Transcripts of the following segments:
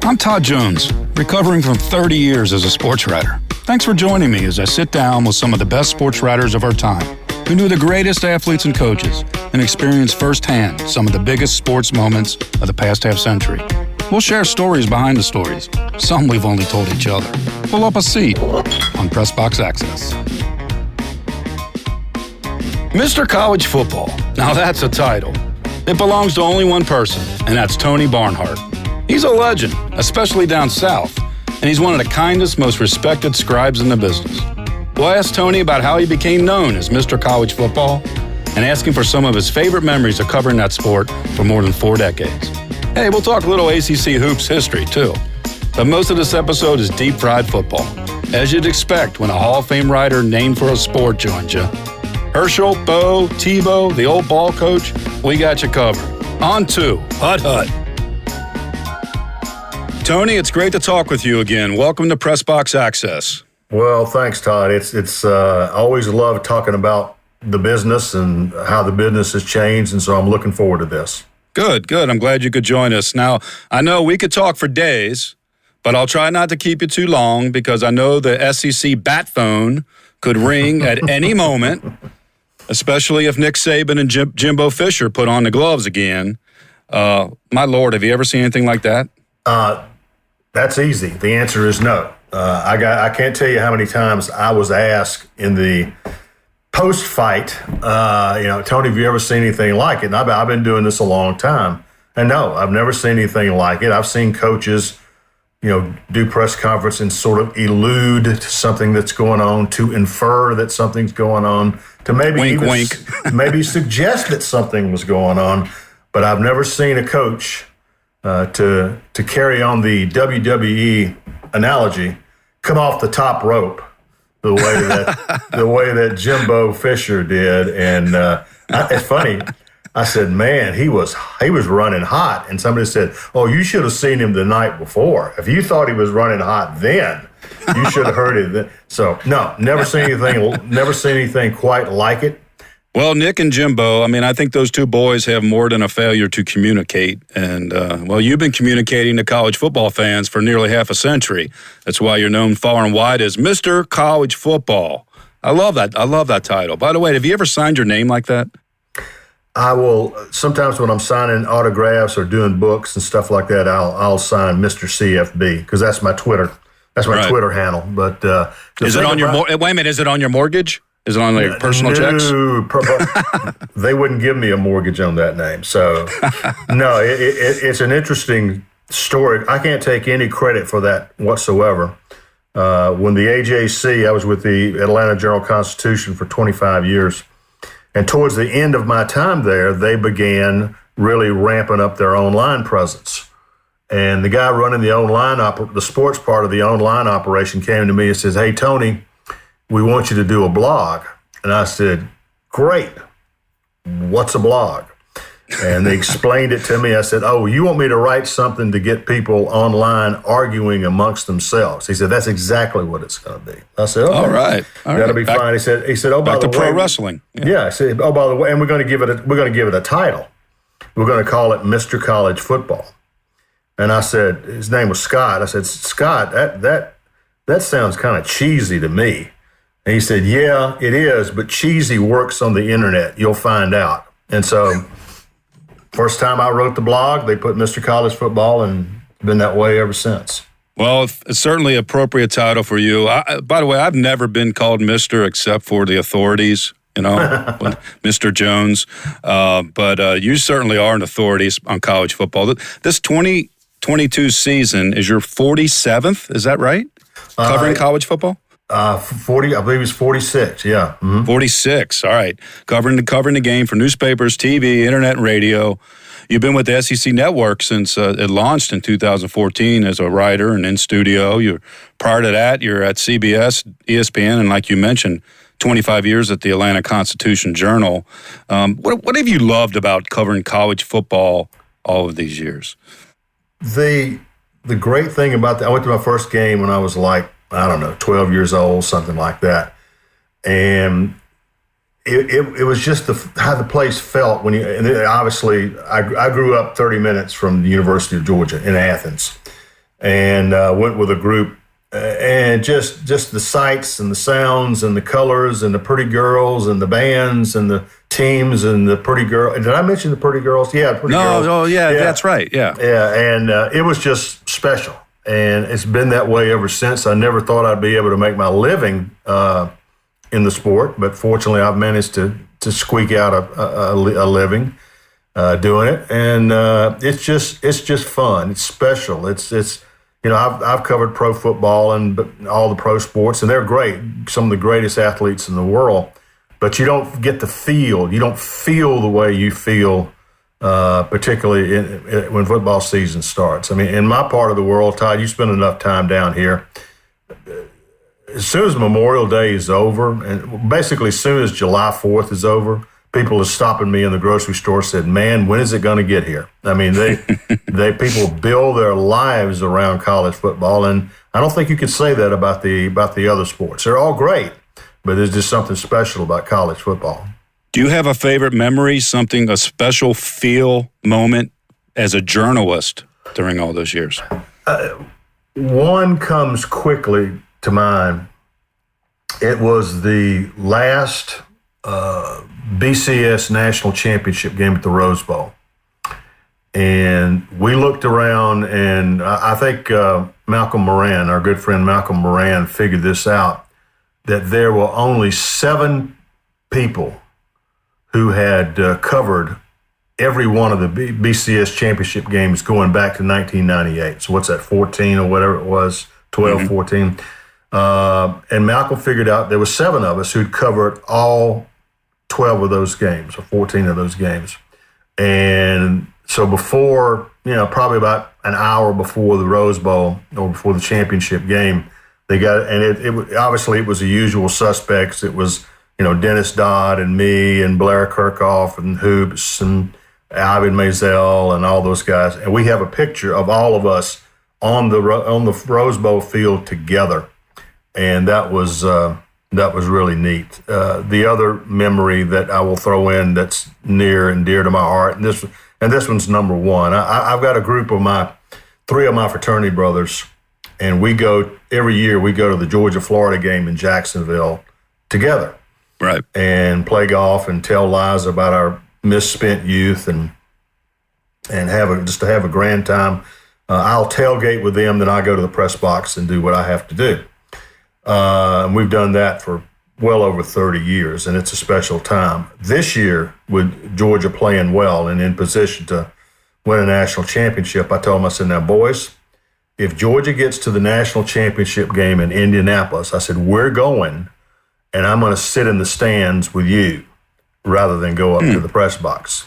I'm Todd Jones, recovering from 30 years as a sports writer. Thanks for joining me as I sit down with some of the best sports writers of our time, who knew the greatest athletes and coaches and experienced firsthand some of the biggest sports moments of the past half century. We'll share stories behind the stories, some we've only told each other. Pull up a seat on Press Box Access. Mr. College Football. Now that's a title. It belongs to only one person, and that's Tony Barnhart. He's a legend, especially down south, and he's one of the kindest, most respected scribes in the business. We'll ask Tony about how he became known as Mr. College Football and ask him for some of his favorite memories of covering that sport for more than 4 decades. Hey, we'll talk a little ACC hoops history, too. But most of this episode is deep-fried football, as you'd expect when a Hall of Fame writer named for a sport joins you. Herschel, Bo, Tebow, the old ball coach, we got you covered. On to Hut Hut. Tony, it's great to talk with you again. Welcome to Press Box Access. Well, thanks, Todd. It's always love talking about the business and how the business has changed, and so I'm looking forward to this. Good. I'm glad you could join us. Now, I know we could talk for days, but I'll try not to keep you too long because I know the SEC bat phone could ring at any moment, especially if Nick Saban and Jimbo Fisher put on the gloves again. My Lord, have you ever seen anything like that? That's easy. The answer is no. I can't tell you how many times I was asked in the post-fight, Tony, have you ever seen anything like it? And I've been doing this a long time. And no, I've never seen anything like it. I've seen coaches, do press conference and sort of allude to something that's going on, to infer that something's going on, to maybe wink. Maybe suggest that something was going on. But I've never seen a coach to carry on the WWE analogy, come off the top rope the way that Jimbo Fisher did. And it's funny. I said, man, he was running hot. And somebody said, oh, you should have seen him the night before. If you thought he was running hot then, you should have heard it then. So no, never seen anything quite like it. Well, Nick and Jimbo, I think those two boys have more than a failure to communicate. And, you've been communicating to college football fans for nearly half a century. That's why you're known far and wide as Mr. College Football. I love that title. By the way, have you ever signed your name like that? I will. Sometimes when I'm signing autographs or doing books and stuff like that, I'll sign Mr. CFB because that's my Twitter. That's my Twitter handle. But is it on your wait a minute? Is it on your mortgage? Is it on your personal checks? They wouldn't give me a mortgage on that name. So, no, it's an interesting story. I can't take any credit for that whatsoever. When the AJC, I was with the Atlanta Journal-Constitution for 25 years. And towards the end of my time there, they began really ramping up their online presence. And the guy running the sports part of the online operation came to me and says, hey, Tony, we want you to do a blog. And I said, great. What's a blog? And they explained it to me. I said, oh, you want me to write something to get people online arguing amongst themselves? He said, that's exactly what it's going to be. I said, okay. All right. That'll be fine. He said, oh, by the way. Back to pro wrestling. Yeah. I said, oh, by the way, and we're going to give it a title. We're going to call it Mr. College Football. And I said, his name was Scott. I said, Scott, that sounds kind of cheesy to me. And he said, yeah, it is, but cheesy works on the internet. You'll find out. And so first time I wrote the blog, they put Mr. College Football, and been that way ever since. Well, it's certainly an appropriate title for you. By the way, I've never been called Mr. except for the authorities, Mr. Jones. But you certainly are an authority on college football. This 2022 season is your 47th, is that right? Covering college football? 40, I believe it's 46, yeah. Mm-hmm. 46, all right. Covering the game for newspapers, TV, internet, and radio. You've been with the SEC Network since it launched in 2014 as a writer and in studio. Prior to that, you're at CBS, ESPN, and like you mentioned, 25 years at the Atlanta Constitution-Journal. What have you loved about covering college football all of these years? The great thing about that, I went to my first game when I was 12 years old, something like that. And it was just how the place felt when obviously I grew up 30 minutes from the University of Georgia in Athens. and went with a group. And just the sights and the sounds and the colors and the pretty girls and the bands and the teams and the pretty girl. Did I mention the pretty girls? Yeah, pretty girls. Oh, yeah, that's right. Yeah. Yeah, and it was just special. And it's been that way ever since. I never thought I'd be able to make my living in the sport, but fortunately I've managed to squeak out a living doing it. And it's just fun. It's special. It's I've covered pro football and all the pro sports, and they're great, some of the greatest athletes in the world. But you don't get the feel. You don't feel the way you feel, particularly when football season starts. I mean, in my part of the world, Todd, you spend enough time down here. As soon as Memorial Day is over, and basically as soon as July 4th is over, people are stopping me in the grocery store, said, "Man, when is it going to get here?" I mean, people build their lives around college football, and I don't think you could say that about the other sports. They're all great, but there's just something special about college football. Do you have a favorite memory, a special feel moment as a journalist during all those years? One comes quickly to mind. It was the last BCS National Championship game at the Rose Bowl. And we looked around, and I think Malcolm Moran, our good friend Malcolm Moran, figured this out, that there were only 7 people who had covered every one of the BCS Championship games going back to 1998. So what's that, 14 or whatever it was, 12, 14. And Malcolm figured out there were 7 of us who'd covered all 12 of those games or 14 of those games. And so before, probably about an hour before the Rose Bowl or before the championship game, they got, and it obviously it was the usual suspects. It was, Dennis Dodd and me and Blair Kirkhoff and Hoops and Ivan Maisel and all those guys. And we have a picture of all of us on the Rose Bowl field together. And that was really neat. The other memory that I will throw in that's near and dear to my heart, and this one's number one. I've got a group of 3 of my fraternity brothers, and every year we go to the Georgia-Florida game in Jacksonville together. Right. And play golf and tell lies about our misspent youth and have a grand time. I'll tailgate with them, then I go to the press box and do what I have to do. And we've done that for well over 30 years, and it's a special time. This year, with Georgia playing well and in position to win a national championship, I told them, I said, "Now, boys, if Georgia gets to the national championship game in Indianapolis," I said, "we're going, and I'm going to sit in the stands with you rather than go up to the press box."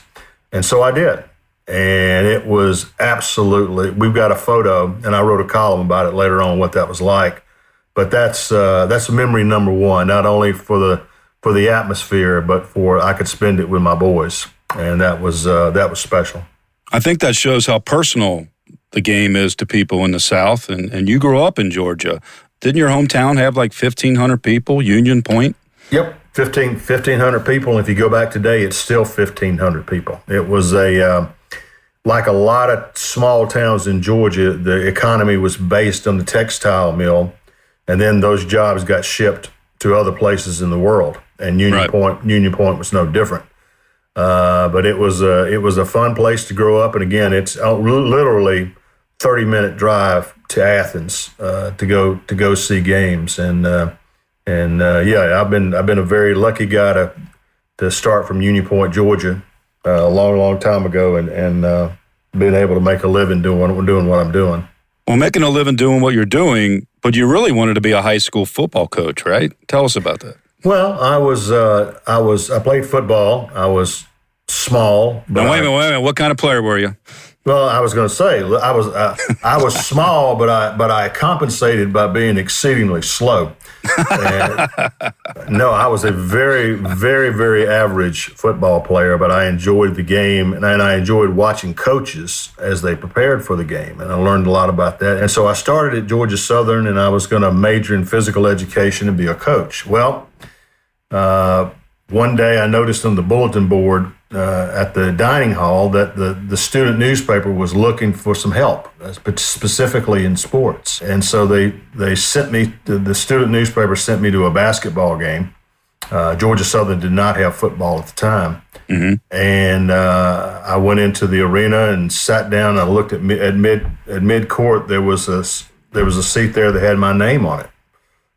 And so I did. And it was absolutely, we've got a photo, and I wrote a column about it later on, what that was like. But that's memory number one, not only for the atmosphere, but I could spend it with my boys, and that was special. I think that shows how personal the game is to people in the South, and you grew up in Georgia. Didn't your hometown have like 1,500 people, Union Point? Yep, 1,500 people. And if you go back today, it's still 1,500 people. It was like a lot of small towns in Georgia, the economy was based on the textile mill. And then those jobs got shipped to other places in the world, and Union Point was no different. But it was a fun place to grow up, and again, it's literally 30-minute drive to Athens to go see games, and I've been a very lucky guy to start from Union Point, Georgia, a long time ago, and being able to make a living doing what I'm doing. Well, making a living doing what you're doing, but you really wanted to be a high school football coach, right? Tell us about that. Well, I played football. I was small. But now, wait a minute. What kind of player were you? Well, I was going to say I was small, but I compensated by being exceedingly slow. And, no, I was a very, very, very average football player, but I enjoyed the game, and I enjoyed watching coaches as they prepared for the game, and I learned a lot about that. And so I started at Georgia Southern, and I was going to major in physical education and be a coach. Well, one day I noticed on the bulletin board at the dining hall that the student newspaper was looking for some help, specifically in sports. And so they sent me, the student newspaper sent me to a basketball game. Georgia Southern did not have football at the time. Mm-hmm. And I went into the arena and sat down. I looked at mid court. There was a seat there that had my name on it.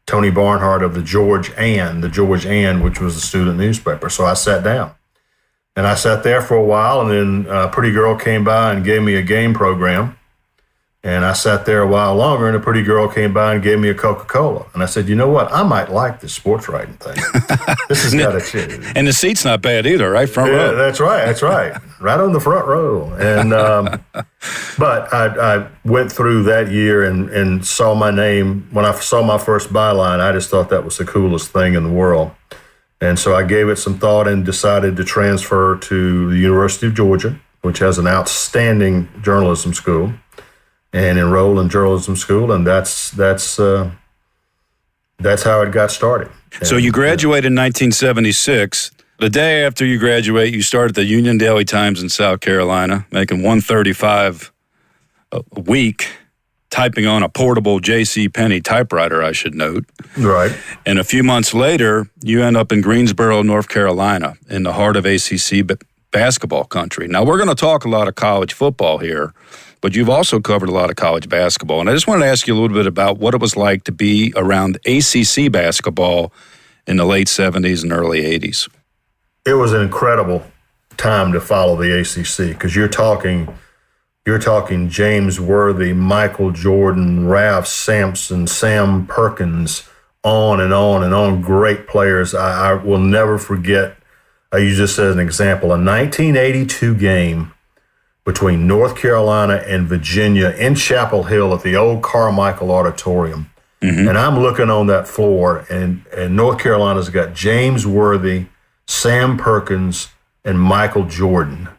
Tony Barnhart of the George Ann, which was the student newspaper. So I sat down. And I sat there for a while, and then a pretty girl came by and gave me a game program. And I sat there a while longer, and a pretty girl came by and gave me a Coca-Cola. And I said, you know what? I might like this sports writing thing. This has got a change. And the seat's not bad either, right? Front row. That's right. Right on the front row. And but I went through that year and saw my name. When I saw my first byline, I just thought that was the coolest thing in the world. And so I gave it some thought and decided to transfer to the University of Georgia, which has an outstanding journalism school, and enroll in journalism school. And that's how it got started. So you graduated in 1976. The day after you graduate, you start at the Union Daily Times in South Carolina, making $135 a week, typing on a portable J.C. Penney typewriter, I should note. Right. And a few months later, you end up in Greensboro, North Carolina, in the heart of ACC basketball country. Now, we're going to talk a lot of college football here, but you've also covered a lot of college basketball. And I just wanted to ask you a little bit about what it was like to be around ACC basketball in the late 70s and early 80s. It was an incredible time to follow the ACC because you're talking James Worthy, Michael Jordan, Ralph Sampson, Sam Perkins, on and on and on. Great players. I will never forget, I use this as an example, a 1982 game between North Carolina and Virginia in Chapel Hill at the old Carmichael Auditorium. Mm-hmm. And I'm looking on that floor, and North Carolina's got James Worthy, Sam Perkins, and Michael Jordan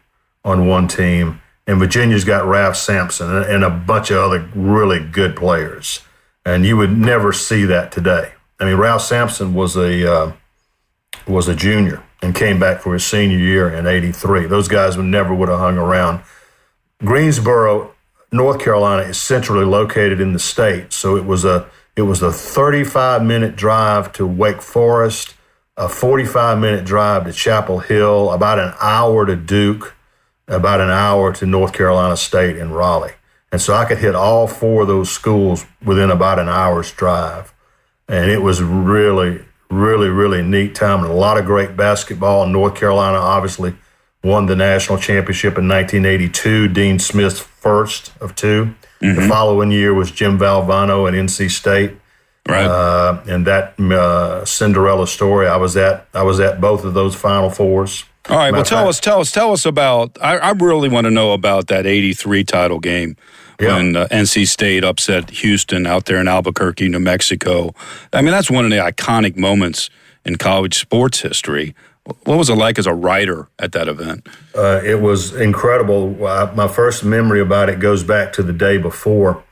on one team. And Virginia's got Ralph Sampson and a bunch of other really good players. And you would never see that today. I mean, Ralph Sampson was a junior and came back for his senior year in '83. Those guys never would have hung around. Greensboro, North Carolina, is centrally located in the state, so it was a 35-minute drive to Wake Forest, a 45-minute drive to Chapel Hill, about an hour to Duke, about an hour to North Carolina State in Raleigh. And so I could hit all four of those schools within about an hour's drive. And it was really, really, really neat time and a lot of great basketball. North Carolina obviously won the national championship in 1982, Dean Smith's first of two. Mm-hmm. The following year was Jim Valvano at NC State. Right. And that Cinderella story, I was at both of those Final Fours. All right, well, tell us about, I really want to know about that 83 title game when NC State upset Houston out there in Albuquerque, New Mexico. I mean, that's one of the iconic moments in college sports history. What was it like as a writer at that event? It was incredible. My first memory about it goes back to the day before.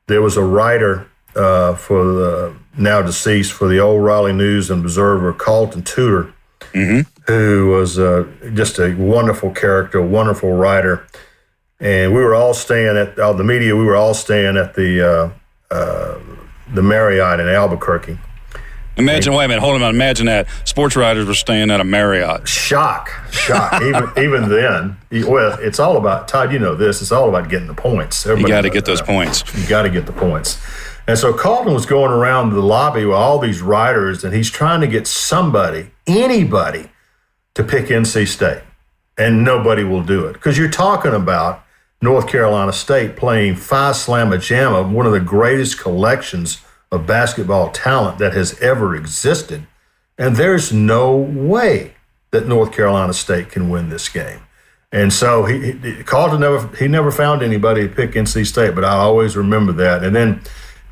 There was a writer for the now deceased for the old Raleigh News and Observer, Carlton Tudor, mm-hmm. who was just a wonderful character, a wonderful writer. And we were all staying at the media. We were all staying at the Marriott in Albuquerque. Wait a minute, hold on. Imagine that sports writers were staying at a Marriott. Shock. even then. Well, it's all about, Todd, you know this. It's all about getting the points. You got to get those points. You got to get the points. And so Carlton was going around the lobby with all these writers, and he's trying to get anybody, to pick NC State. And nobody will do it. Because you're talking about North Carolina State playing Phi Slama Jama, one of the greatest collections of basketball talent that has ever existed. And there's no way that North Carolina State can win this game. And so Carlton never found anybody to pick NC State, but I always remember that. And then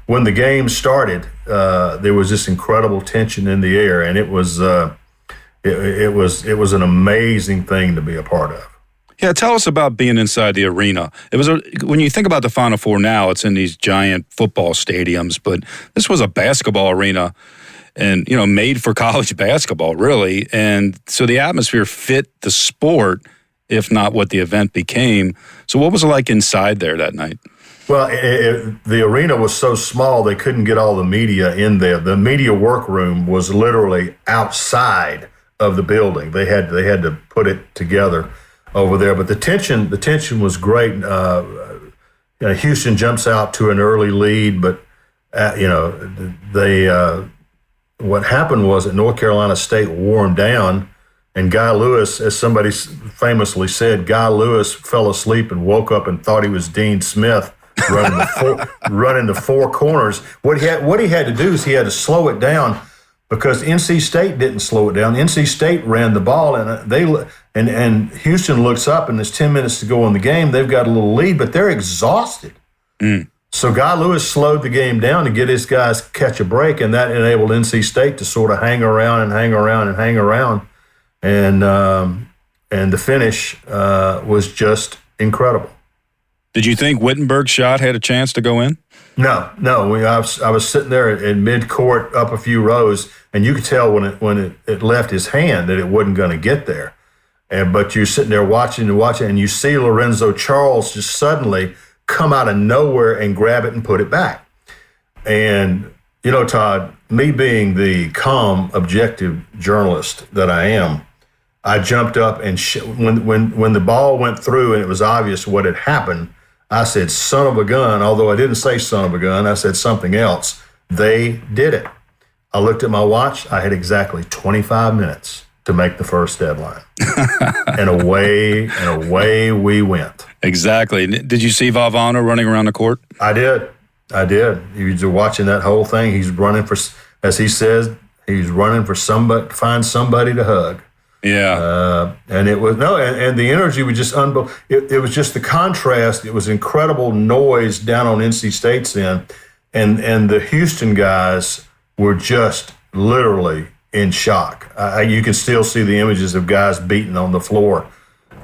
when the game started, there was this incredible tension in the air, and it was an amazing thing to be a part of. Yeah, tell us about being inside the arena. It was when you think about the Final Four now, it's in these giant football stadiums, but this was a basketball arena. and, made for college basketball, really. And so the atmosphere fit the sport, if not what the event became. So what was it like inside there that night? Well, the arena was so small they couldn't get all the media in there. The media workroom was literally outside of the building. They had to put it together over there. But the tension was great. Houston jumps out to an early lead, but what happened was that North Carolina State wore them down, and Guy Lewis, as somebody famously said, Guy Lewis fell asleep and woke up and thought he was Dean Smith running the four corners. What he had to do is he had to slow it down, because NC State didn't slow it down. NC State ran the ball, and Houston looks up, and there's 10 minutes to go in the game. They've got a little lead, but they're exhausted. So Guy Lewis slowed the game down to get his guys catch a break, and that enabled NC State to sort of hang around, and the finish was just incredible. Did you think Wittenberg's shot had a chance to go in? No. I was sitting there in mid-court up a few rows, and you could tell when it left his hand that it wasn't going to get there. But you're sitting there watching, and you see Lorenzo Charles just suddenly come out of nowhere and grab it and put it back. And, Todd, me being the calm, objective journalist that I am, I jumped up and when the ball went through and it was obvious what had happened, I said, son of a gun. Although I didn't say son of a gun, I said something else. They did it. I looked at my watch. I had exactly 25 minutes to make the first deadline. and away we went. Exactly. Did you see Valvano running around the court? I did. You were watching that whole thing. He's running for, as he says, he's running for somebody, find somebody to hug. Yeah. And it was, and the energy was just unbelievable. It was just the contrast. It was incredible noise down on NC State's end. And the Houston guys were just literally in shock. You can still see the images of guys beating on the floor.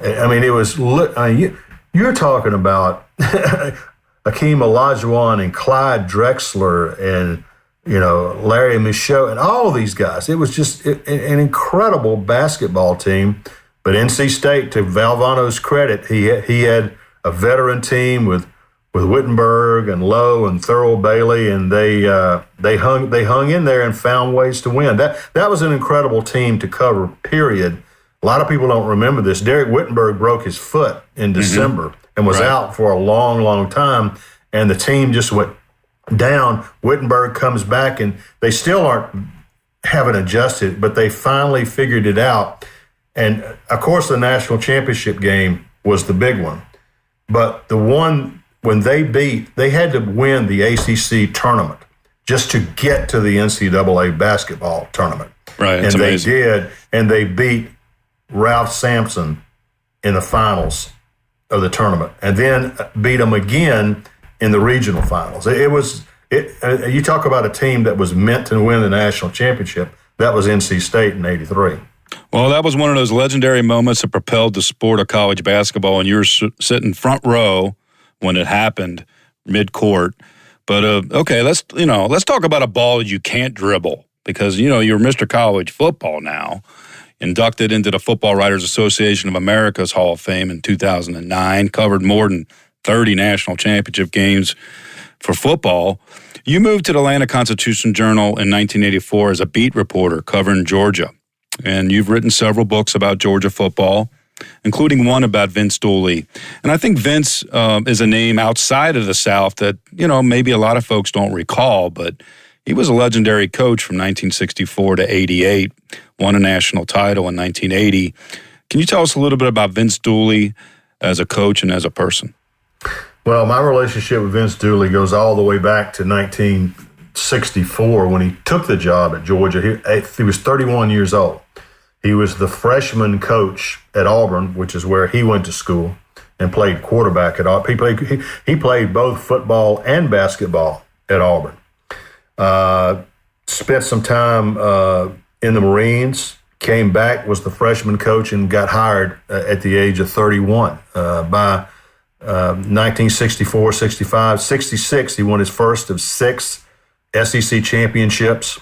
I mean, it was, you're talking about Akeem Olajuwon and Clyde Drexler and, Larry Michaud and all these guys. It was just an incredible basketball team. But NC State, to Valvano's credit, he had a veteran team with Wittenberg and Lowe and Thurl Bailey, and they hung in there and found ways to win. That was an incredible team to cover, period. A lot of people don't remember this. Derek Wittenberg broke his foot in December and was out for a long, long time, and the team just went down. Wittenberg comes back, and they still haven't adjusted, but they finally figured it out. And, of course, the national championship game was the big one. But the one when they had to win the ACC tournament just to get to the NCAA basketball tournament. Right, and they did, and they beat Ralph Sampson in the finals of the tournament, and then beat them again in the regional finals. You talk about a team that was meant to win the national championship. That was NC State in '83. Well, that was one of those legendary moments that propelled the sport of college basketball, and you were sitting front row when it happened, mid-court. But okay, let's talk about a ball you can't dribble, because you're Mr. College Football now, inducted into the Football Writers Association of America's Hall of Fame in 2009, covered more than 30 national championship games for football. You moved to the Atlanta Constitution-Journal in 1984 as a beat reporter covering Georgia, and you've written several books about Georgia football, including one about Vince Dooley. And I think Vince is a name outside of the South that, maybe a lot of folks don't recall, but he was a legendary coach from 1964 to 88, won a national title in 1980. Can you tell us a little bit about Vince Dooley as a coach and as a person? Well, my relationship with Vince Dooley goes all the way back to 1964 when he took the job at Georgia. He was 31 years old. He was the freshman coach at Auburn, which is where he went to school, and played quarterback at Auburn. He played both football and basketball at Auburn. Spent some time in the Marines, came back, was the freshman coach, and got hired at the age of 31. By 1964, 65, 66, he won his first of 6 SEC championships.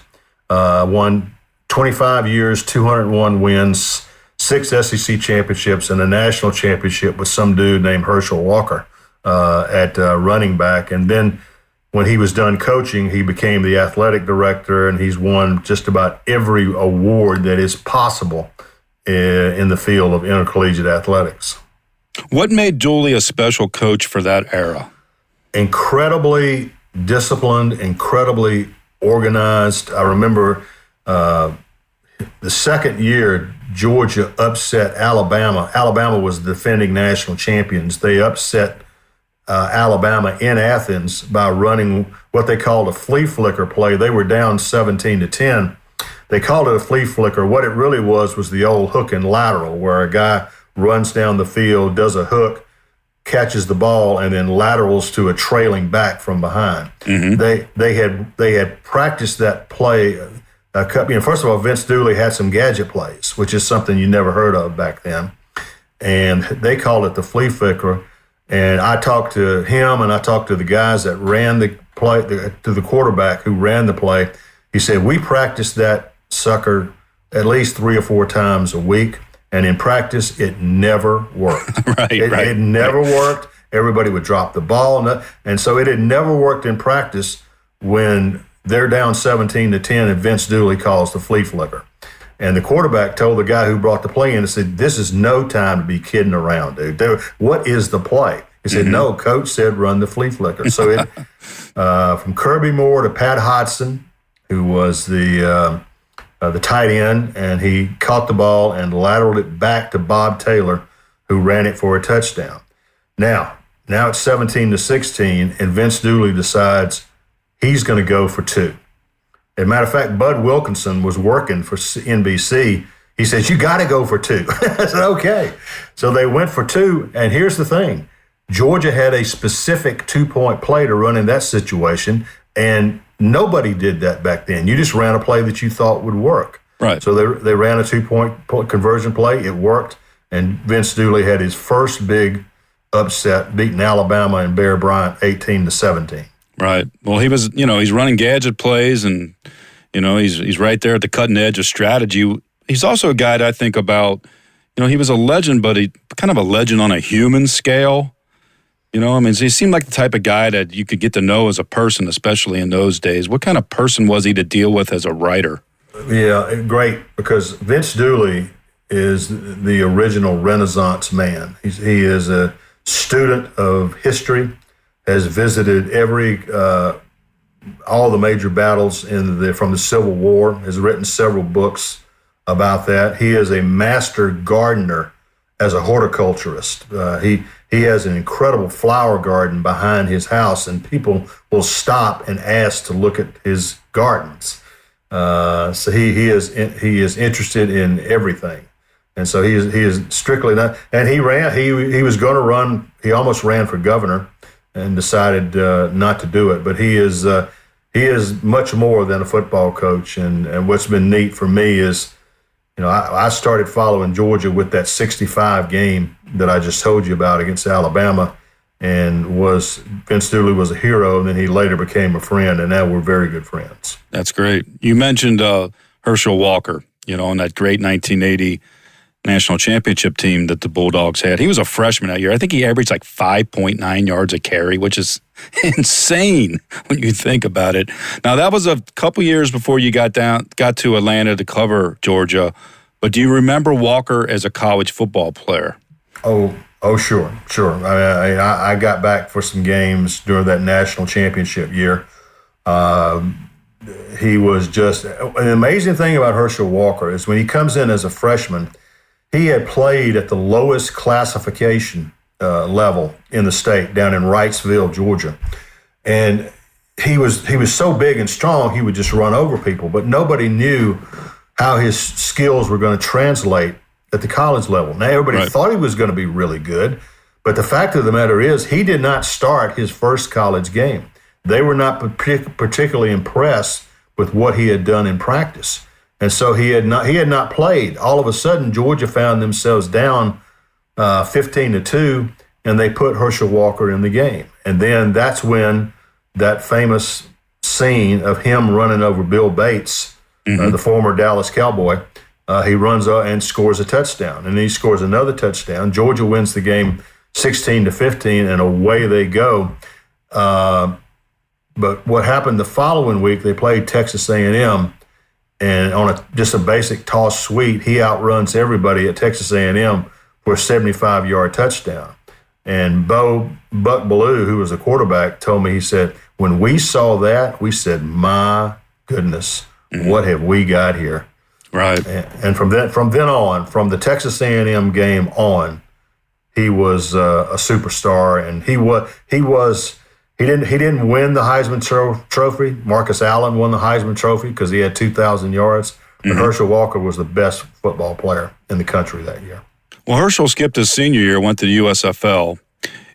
won 25 years, 201 wins, 6 SEC championships, and a national championship with some dude named Herschel Walker at running back. And then when he was done coaching, he became the athletic director, and he's won just about every award that is possible in the field of intercollegiate athletics. What made Dooley a special coach for that era? Incredibly disciplined, incredibly organized. I remember the second year Georgia upset Alabama. Alabama was the defending national champions. They upset Alabama in Athens by running what they called a flea flicker play. They were down 17-10. They called it a flea flicker. What it really was the old hook and lateral, where a guy runs down the field, does a hook, catches the ball, and then laterals to a trailing back from behind. Mm-hmm. They had practiced that play. First of all, Vince Dooley had some gadget plays, which is something you never heard of back then, and they called it the flea flicker. And I talked to him, and I talked to the guys that ran the play, to the quarterback who ran the play. He said, we practiced that sucker at least 3 or 4 times a week, and in practice, it never worked. It never worked. Everybody would drop the ball. And so it had never worked in practice when they're down 17-10 and Vince Dooley calls the flea flicker. And the quarterback told the guy who brought the play in and said, this is no time to be kidding around, dude. What is the play? He said, no, coach said run the flea flicker. So it from Kirby Moore to Pat Hodgson, who was the tight end, and he caught the ball and lateraled it back to Bob Taylor, who ran it for a touchdown. Now it's 17-16, and Vince Dooley decides he's going to go for 2. As a matter of fact, Bud Wilkinson was working for NBC. He says, you got to go for 2. I said, okay. So they went for 2, and here's the thing. Georgia had a specific 2-point play to run in that situation, and nobody did that back then. You just ran a play that you thought would work. Right. So they ran a 2-point conversion play. It worked, and Vince Dooley had his first big upset, beating Alabama and Bear Bryant 18-17. Right. Well, he was, he's running gadget plays, and, he's right there at the cutting edge of strategy. He's also a guy that I think about, he was a legend, but he kind of a legend on a human scale. He seemed like the type of guy that you could get to know as a person, especially in those days. What kind of person was he to deal with as a writer? Yeah, great, because Vince Dooley is the original Renaissance man. He is a student of history, has visited all the major battles from the Civil War, has written several books about that. He is a master gardener as a horticulturist. He has an incredible flower garden behind his house, and people will stop and ask to look at his gardens. So he is interested in everything, and so he is strictly not. And he was going to run. He almost ran for governor, and decided not to do it. But he is much more than a football coach. And what's been neat for me is, I started following Georgia with that 65 game that I just told you about against Alabama, and Vince Dooley was a hero, and then he later became a friend, and now we're very good friends. That's great. You mentioned Herschel Walker, on that great 1980 national championship team that the Bulldogs had. He was a freshman that year. I think he averaged like 5.9 yards a carry, which is insane when you think about it. Now, that was a couple years before you got to Atlanta to cover Georgia. But do you remember Walker as a college football player? Oh, sure. I got back for some games during that national championship year. He was just an amazing thing about Herschel Walker is when he comes in as a freshman, he had played at the lowest classification level in the state down in Wrightsville, Georgia. And he was so big and strong, he would just run over people, but nobody knew how his skills were going to translate at the college level. Now, everybody thought he was going to be really good, but the fact of the matter is he did not start his first college game. They were not particularly impressed with what he had done in practice. And so he had not played. All of a sudden, Georgia found themselves down 15-2, and they put Herschel Walker in the game. And then that's when that famous scene of him running over Bill Bates the former Dallas Cowboy. He runs and scores a touchdown, and then he scores another touchdown. Georgia wins the game 16-15, and away they go. But what happened the following week, they played Texas A&M, and on just a basic toss sweep, he outruns everybody at Texas A&M for a 75-yard touchdown. And Buck Bellew, who was the quarterback, told me, he said, when we saw that, we said, my goodness, what have we got here? Right. And from then on, from the Texas A&M game on, he was a superstar, and he didn't win the Heisman Trophy. Marcus Allen won the Heisman Trophy because he had 2,000 yards. But Herschel Walker was the best football player in the country that year. Well, Herschel skipped his senior year, went to the USFL,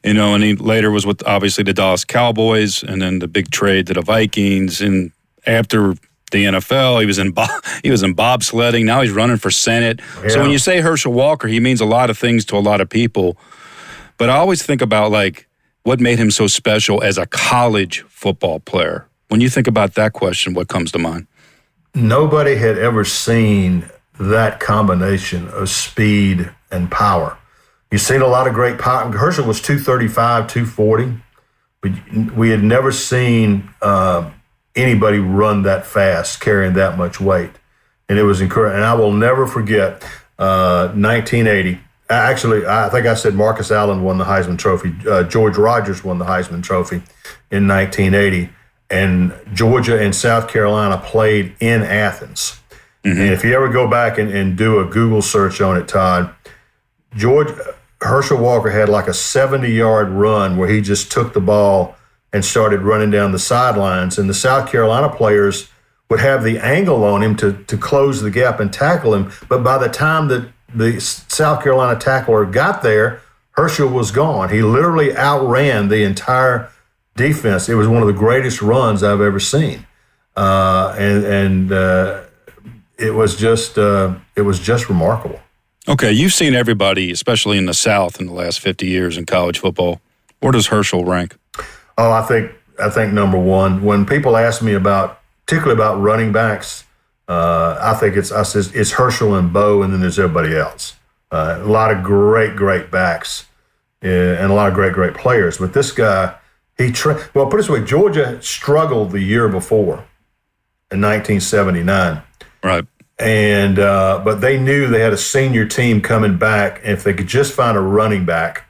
and he later was with obviously the Dallas Cowboys, and then the big trade to the Vikings, and after the NFL, he was in bobsledding. Now he's running for Senate. Yeah. So when you say Herschel Walker, he means a lot of things to a lot of people. But I always think about what made him so special as a college football player. When you think about that question, what comes to mind? Nobody had ever seen that combination of speed and power. You've seen a lot of great power. Herschel was 235, 240, but we had never seen anybody run that fast, carrying that much weight. And it was incredible. And I will never forget 1980. Actually, I think I said Marcus Allen won the Heisman Trophy. George Rogers won the Heisman Trophy in 1980. And Georgia and South Carolina played in Athens. And if you ever go back and do a Google search on it, Todd, Herschel Walker had like a 70-yard run where he just took the ball and started running down the sidelines. And the South Carolina players would have the angle on him to close the gap and tackle him. But by the time that the South Carolina tackler got there, Herschel was gone. He literally outran the entire defense. It was one of the greatest runs I've ever seen. It was just remarkable. Okay, you've seen everybody, especially in the South in the last 50 years in college football. Where does Herschel rank? Oh, I think number one. When people ask me particularly about running backs, I think it's Herschel and Bo, and then there's everybody else. A lot of great backs and a lot of great players. But this guy, put it this way, Georgia struggled the year before in 1979. Right. And but they knew they had a senior team coming back, and if they could just find a running back,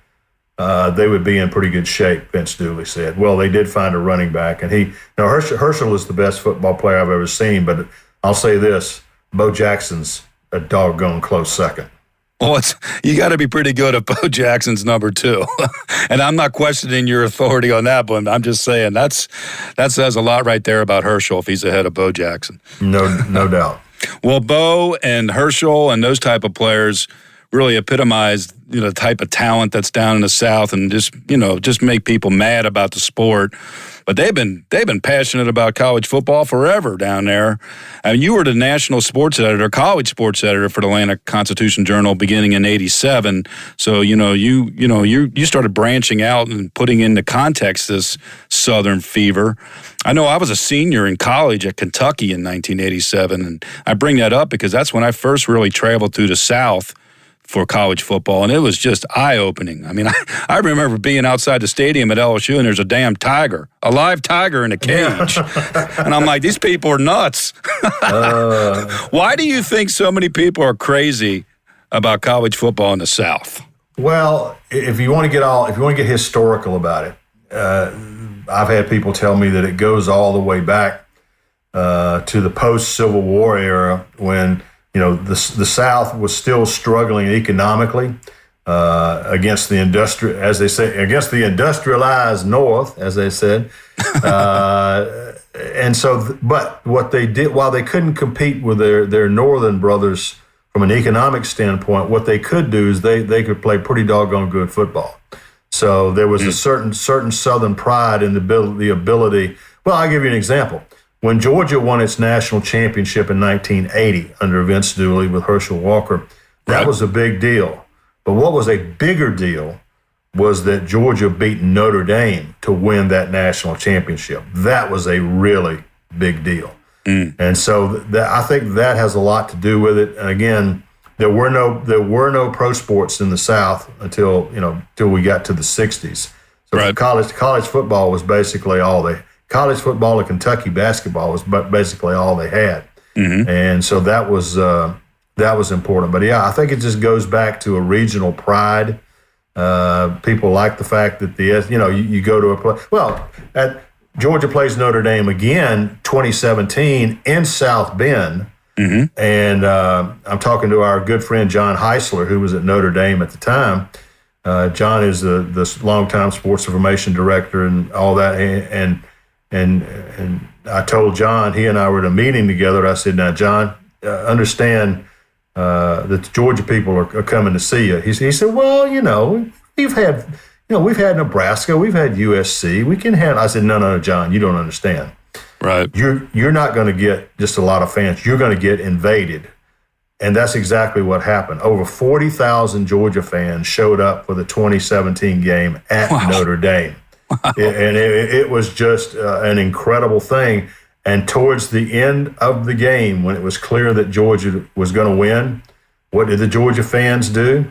they would be in pretty good shape, Vince Dooley said. Well, they did find a running back, and Herschel is the best football player I've ever seen, but I'll say this, Bo Jackson's a doggone close second. Well, you got to be pretty good at Bo Jackson's number two. And I'm not questioning your authority on that, but I'm just saying that says a lot right there about Herschel if he's ahead of Bo Jackson. No doubt. Well, Bo and Herschel and those type of players really epitomize the type of talent that's down in the South, and just make people mad about the sport. But they've been passionate about college football forever down there. I mean, you were the national sports editor, college sports editor for the Atlanta Constitution-Journal beginning in '87. So you started branching out and putting into context this Southern fever. I know I was a senior in college at Kentucky in 1987, and I bring that up because that's when I first really traveled through the South for college football, and it was just eye-opening. I mean, I remember being outside the stadium at LSU, and there's a damn tiger, a live tiger in a cage. And I'm like, these people are nuts. Why do you think so many people are crazy about college football in the South? Well, if you want to get historical about it, I've had people tell me that it goes all the way back to the post-Civil War era when the South was still struggling economically against the against the industrialized North, as they said. And so, but what they did, while they couldn't compete with their northern brothers from an economic standpoint, what they could do is they could play pretty doggone good football. So there was a certain Southern pride in the ability. Well, I'll give you an example. When Georgia won its national championship in 1980 under Vince Dooley with Herschel Walker, that was a big deal. But what was a bigger deal was that Georgia beat Notre Dame to win that national championship. That was a really big deal. And so I think that has a lot to do with it. And again, there were no pro sports in the South until we got to the 60s. So right. college football was basically college football and Kentucky basketball was basically all they had. And so that was important. But yeah, I think it just goes back to a regional pride. People like the fact that you go to a place. Well, Georgia plays Notre Dame again, 2017 in South Bend. And I'm talking to our good friend John Heisler, who was at Notre Dame at the time. John is the longtime sports information director and all that. And I told John, he and I were at a meeting together. I said, "Now, John, understand that the Georgia people are coming to see you." He said, "Well, we've had Nebraska, we've had USC, we can have." I said, "No, John, you don't understand. Right. You're not going to get just a lot of fans. You're going to get invaded." And that's exactly what happened. Over 40,000 Georgia fans showed up for the 2017 game at Notre Dame. And it was just an incredible thing. And towards the end of the game, when it was clear that Georgia was going to win, what did the Georgia fans do?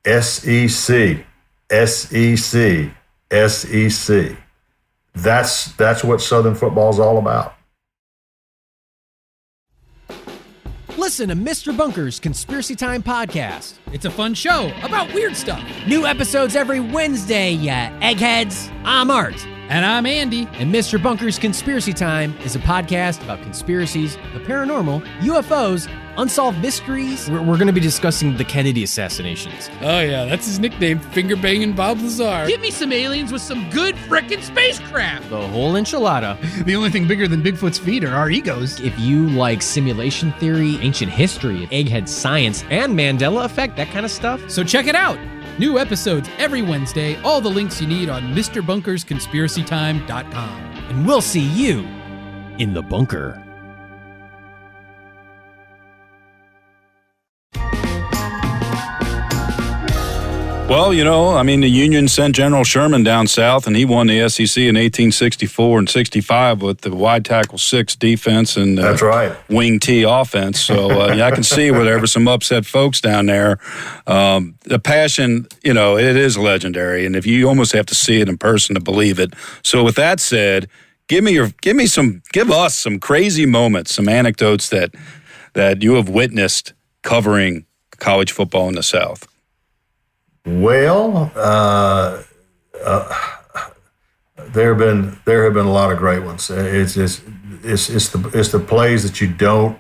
SEC, SEC, SEC. That's what Southern football is all about. Listen to Mr. Bunker's Conspiracy Time podcast. It's a fun show about weird stuff. New episodes every Wednesday, eggheads. I'm Art. And I'm Andy. And Mr. Bunker's Conspiracy Time is a podcast about conspiracies, the paranormal, UFOs, unsolved mysteries. We're going to be discussing the Kennedy assassinations. Oh, yeah, that's his nickname, Finger Banging Bob Lazar. Give me some aliens with some good frickin' spacecraft. The whole enchilada. The only thing bigger than Bigfoot's feet are our egos. If you like simulation theory, ancient history, egghead science, and Mandela effect, that kind of stuff. So check it out. New episodes every Wednesday. All the links you need on MrBunkersConspiracyTime.com. And we'll see you in the bunker. Well, the Union sent General Sherman down south, and he won the SEC in 1864 and 65 with the wide tackle 6 defense and that's right, wing T offense. So I can see where there were some upset folks down there. The passion, it is legendary, and if you almost have to see it in person to believe it. So with that said, give us some crazy moments, some anecdotes that you have witnessed covering college football in the South. Well, there have been a lot of great ones. It's the plays that you don't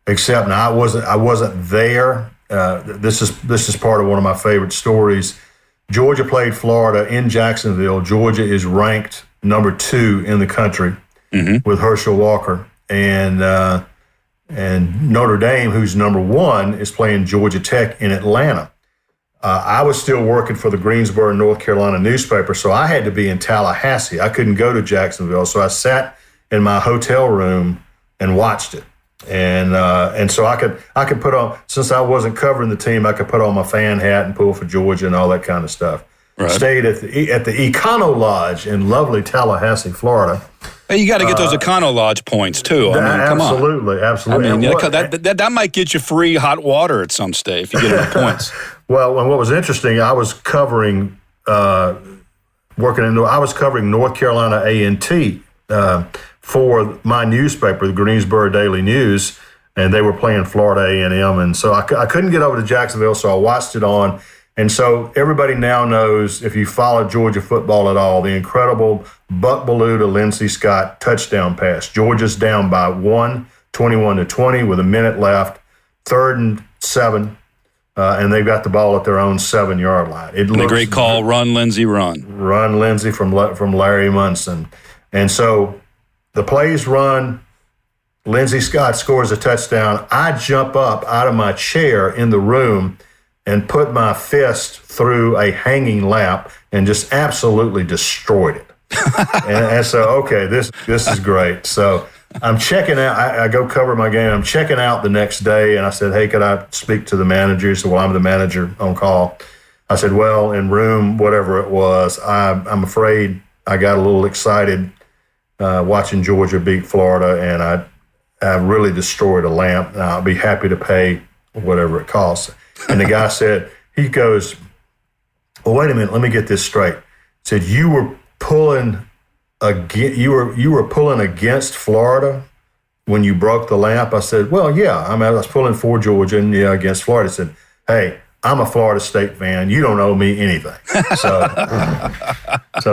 accept. Now, I wasn't there. This is part of one of my favorite stories. Georgia played Florida in Jacksonville. Georgia is ranked number 2 in the country with Herschel Walker, and Notre Dame, who's number 1, is playing Georgia Tech in Atlanta. I was still working for the Greensboro, North Carolina newspaper, so I had to be in Tallahassee. I couldn't go to Jacksonville, so I sat in my hotel room and watched it. And so I could put on, since I wasn't covering the team, I could put on my fan hat and pull for Georgia and all that kind of stuff. Right. Stayed at the Econo Lodge in lovely Tallahassee, Florida. Hey, you got to get those Econo Lodge points too. Come on. Absolutely. That might get you free hot water at some stage if you get enough points. Well, and what was interesting, I was covering North Carolina A&T for my newspaper, the Greensboro Daily News, and they were playing Florida A&M, and so I couldn't get over to Jacksonville, so I watched it on. And so everybody now knows, if you follow Georgia football at all, the incredible Buck Bellew to Lindsey Scott touchdown pass. Georgia's down by 1, 21-20 with a minute left, 3rd and 7, and they've got the ball at their own 7-yard line. The great call, run, Lindsey, run. Run, Lindsey, from Larry Munson. And so the plays run, Lindsey Scott scores a touchdown. I jump up out of my chair in the room and put my fist through a hanging lamp and just absolutely destroyed it. and so, okay, this is great. So I'm checking out. I go cover my game. I'm checking out the next day, and I said, "Hey, could I speak to the manager?" He said, "Well, I'm the manager on call." I said, "Well, in room whatever it was, I'm afraid I got a little excited watching Georgia beat Florida, and I really destroyed a lamp. And I'll be happy to pay whatever it costs. And the guy said, he goes, well, wait a minute, let me get this straight. He said, you were pulling against Florida when you broke the lamp? I said, well, yeah. I was pulling for Georgia and against Florida. He said, hey, I'm a Florida State fan. You don't owe me anything. So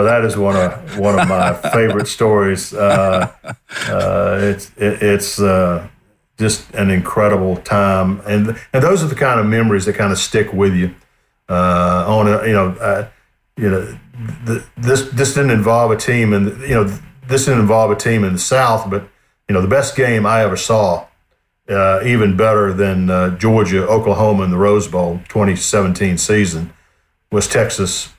that is one of my favorite stories. It's just an incredible time, and those are the kind of memories that kind of stick with you. This didn't involve a team, and this didn't involve a team in the South, but the best game I ever saw. Even better than Georgia, Oklahoma in the Rose Bowl 2017 season was Texas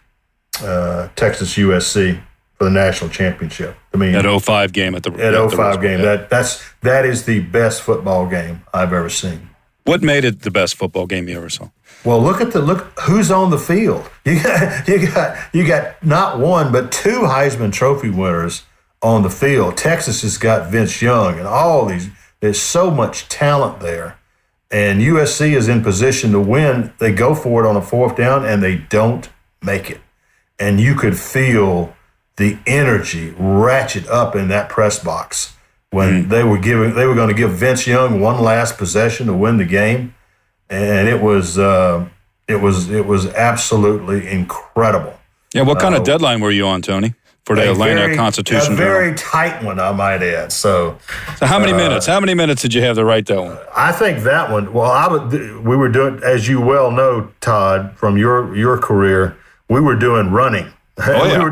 USC for the national championship. I mean, that 05 game at the 05 game. Yeah. That is the best football game I've ever seen. What made it the best football game you ever saw? Well, look who's on the field. You got not one but two Heisman Trophy winners on the field. Texas has got Vince Young and all these. There's so much talent there, and USC is in position to win. They go for it on a fourth down, and they don't make it. And you could feel the energy ratchet up in that press box when they were going to give Vince Young one last possession to win the game, and it was absolutely incredible. Yeah, what kind of deadline were you on, Tony? For the Atlanta Constitution. A very tight one, I might add. So how many minutes? How many minutes did you have to write that one? I think that one. Well, we were doing, as you well know, Todd, from your career, we were doing running. Oh, yeah. we were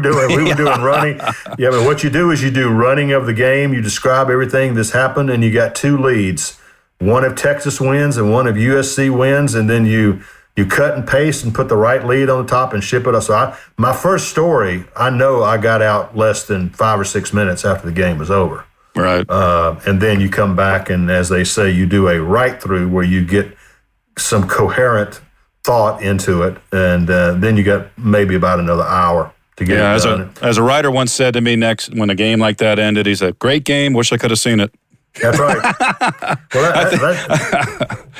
doing running. Yeah, but what you do is you do running of the game. You describe everything that's happened, and you got two leads. One if Texas wins and one if USC wins, and then you cut and paste and put the right lead on the top and ship it. So my first story, I know I got out less than 5 or 6 minutes after the game was over. Right. And then you come back and, as they say, you do a write-through where you get some coherent thought into it, and then you got maybe about another hour to get it done. As a writer once said to me when a game like that ended, he said, great game, wish I could have seen it. That's right.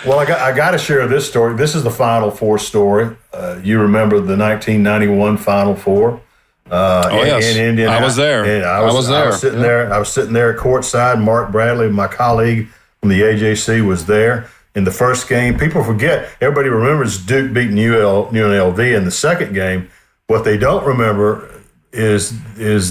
Well, I got to share this story. This is the Final Four story. You remember the 1991 Final Four in Indianapolis? I was there. I was sitting there. I was sitting there at courtside. Mark Bradley, my colleague from the AJC, was there in the first game. People forget. Everybody remembers Duke beating UNLV in the second game. What they don't remember is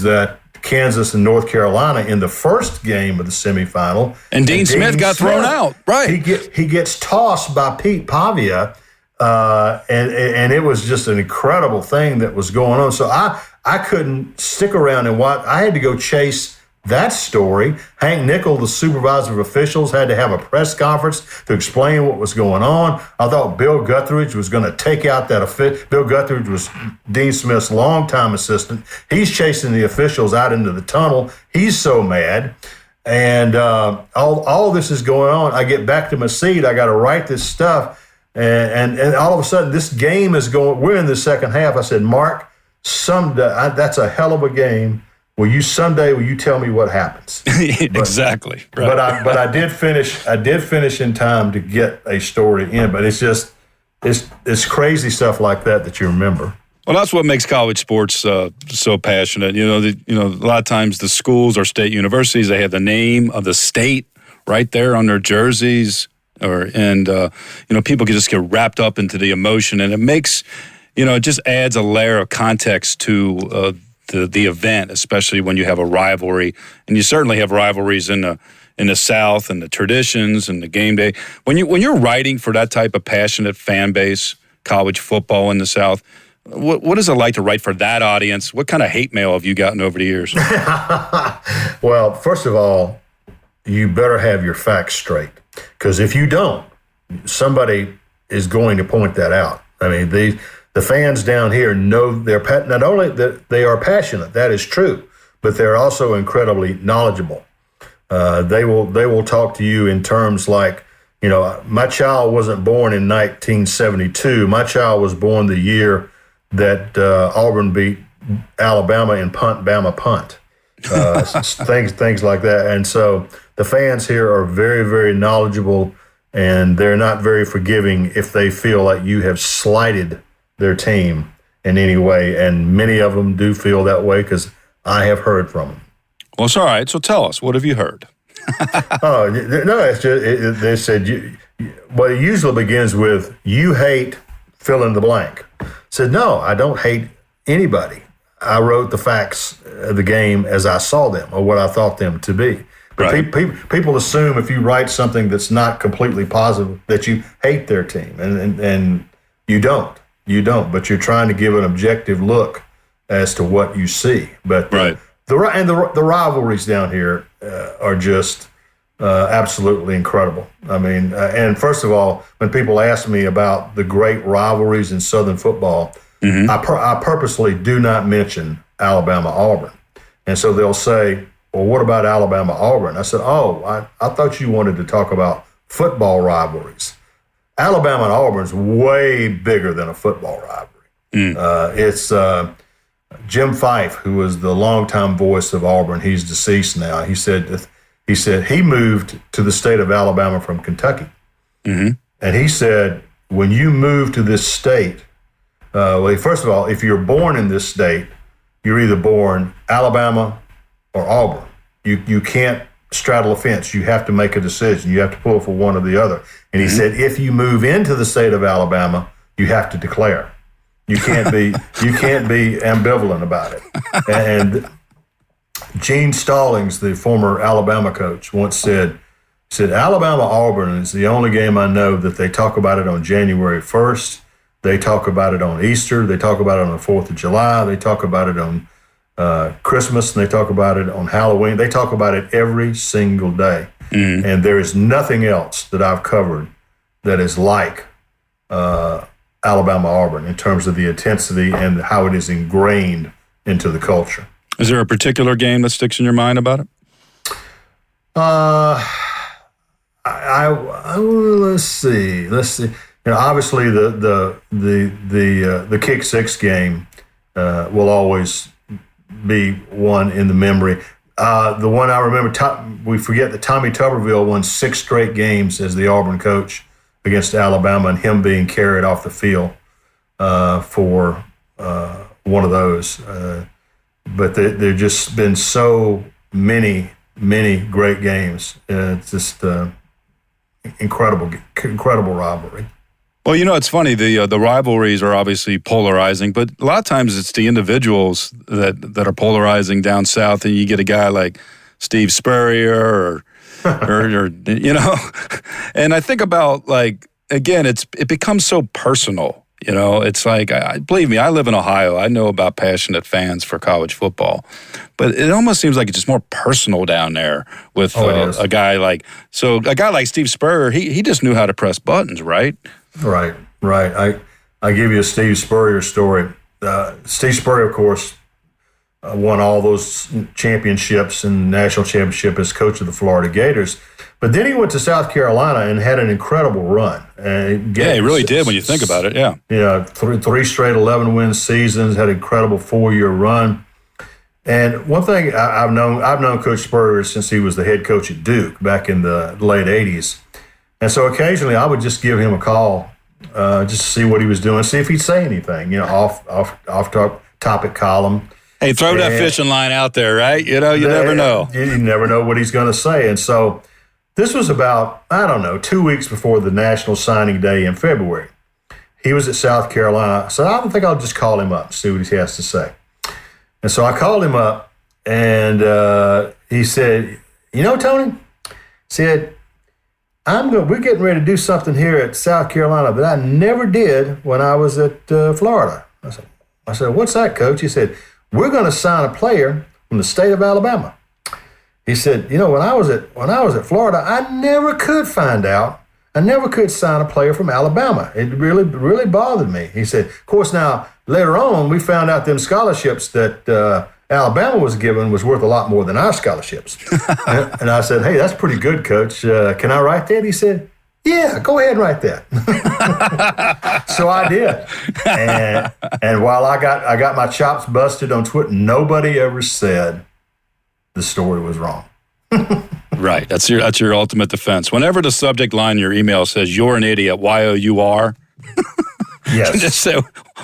that Kansas and North Carolina in the first game of the semifinal. And Dean Smith got thrown out. Right. He gets tossed by Pete Pavia, and it was just an incredible thing that was going on. So I couldn't stick around and watch. I had to go chase that story. Hank Nickel, the supervisor of officials, had to have a press conference to explain what was going on. I thought Bill Guthridge was going to take out that official. Bill Guthridge was Dean Smith's longtime assistant. He's chasing the officials out into the tunnel. He's so mad. And all this is going on. I get back to my seat. I got to write this stuff. And all of a sudden, this game is going. We're in the second half. I said, Mark, someday, that's a hell of a game. Will you tell me what happens? Exactly. Right. But I did finish in time to get a story in. But it's just it's crazy stuff like that you remember. Well, that's what makes college sports so passionate. A lot of times the schools or state universities, they have the name of the state right there on their jerseys, and people can just get wrapped up into the emotion, and it makes it just adds a layer of context to the event, especially when you have a rivalry, and you certainly have rivalries in the South and the traditions and the game day. When you're writing for that type of passionate fan base, college football in the South, what is it like to write for that audience? What kind of hate mail have you gotten over the years? Well, first of all, you better have your facts straight, because if you don't, somebody is going to point that out. I mean, the fans down here know not only that they are passionate, that is true, but they're also incredibly knowledgeable. They will talk to you in terms like, my child wasn't born in 1972. My child was born the year that Auburn beat Alabama in punt, Bama punt. things like that. And so the fans here are very, very knowledgeable, and they're not very forgiving if they feel like you have slighted their team in any way. And many of them do feel that way because I have heard from them. Well, it's all right. So tell us, what have you heard? Oh, no, it's just, they said, well, it usually begins with, you hate fill in the blank. I said, no, I don't hate anybody. I wrote the facts of the game as I saw them or what I thought them to be. But Right. people assume if you write something that's not completely positive that you hate their team, and you don't. You don't, but you're trying to give an objective look as to what you see. But Right. the rivalries down here are just absolutely incredible. I mean, and first of all, when people ask me about the great rivalries in Southern football, I purposely do not mention Alabama-Auburn. And so they'll say, well, what about Alabama-Auburn? I said, I thought you wanted to talk about football rivalries. Alabama and Auburn's way bigger than a football rivalry. It's Jim Fife, who was the longtime voice of Auburn. He's deceased now. He said he moved to the state of Alabama from Kentucky. And he said, when you move to this state, first of all, if you're born in this state, you're either born Alabama or Auburn. You can't straddle a fence. You have to make a decision. You have to pull for one or the other. And he said, if you move into the state of Alabama, you have to declare. You can't be ambivalent about it. And Gene Stallings, the former Alabama coach, once said, Alabama-Auburn is the only game I know that they talk about it on January 1st. They talk about it on Easter. They talk about it on the 4th of July. They talk about it on Christmas, and they talk about it on Halloween. They talk about it every single day. And there is nothing else that I've covered that is like Alabama-Auburn in terms of the intensity and how it is ingrained into the culture. Is there a particular game that sticks in your mind about it? Let's see. You know, obviously the kick six game will always be one in the memory. The one I remember, we forget that Tommy Tuberville won 6 straight games as the Auburn coach against Alabama, and him being carried off the field for one of those. But there just been so many great games. It's just incredible rivalry. Well, you know, it's funny. The rivalries are obviously polarizing, but a lot of times it's the individuals that are polarizing down south, and you get a guy like Steve Spurrier or you know, and I think about, like, again, it becomes so personal. You know, it's like, believe me, I live in Ohio. I know about passionate fans for college football, but it almost seems like it's just more personal down there with a guy like Steve Spurrier. He just knew how to press buttons, right? Right. I give you a Steve Spurrier story. Steve Spurrier, of course, won all those championships and national championship as coach of the Florida Gators. But then he went to South Carolina and had an incredible run. He really did when you think about it, yeah. Yeah, three straight 11-win seasons, had an incredible 4-year run. And one thing I've known Coach Spurrier since he was the head coach at Duke back in the late 80s. And so occasionally I would just give him a call just to see what he was doing, see if he'd say anything, you know, off topic column. Hey, throw that fishing line out there, right? You know, you never know. You never know what he's going to say. And so this was about, 2 weeks before the national signing day in February. He was at South Carolina. So I think I'll just call him up, see what he has to say. And so I called him up, and he said, you know, Tony, said, we're getting ready to do something here at South Carolina that I never did when I was at Florida. I said, what's that, Coach? He said, we're going to sign a player from the state of Alabama. He said, you know, when I was at Florida, I never could sign a player from Alabama. It really bothered me. He said, of course, now later on we found out them scholarships that Alabama was given was worth a lot more than our scholarships. And I said, hey, that's pretty good, Coach. Can I write that? He said, yeah, go ahead and write that. So I did. And while I got my chops busted on Twitter, nobody ever said the story was wrong. Right. That's your ultimate defense. Whenever the subject line in your email says "You're an idiot," YOUR, yes. Just say,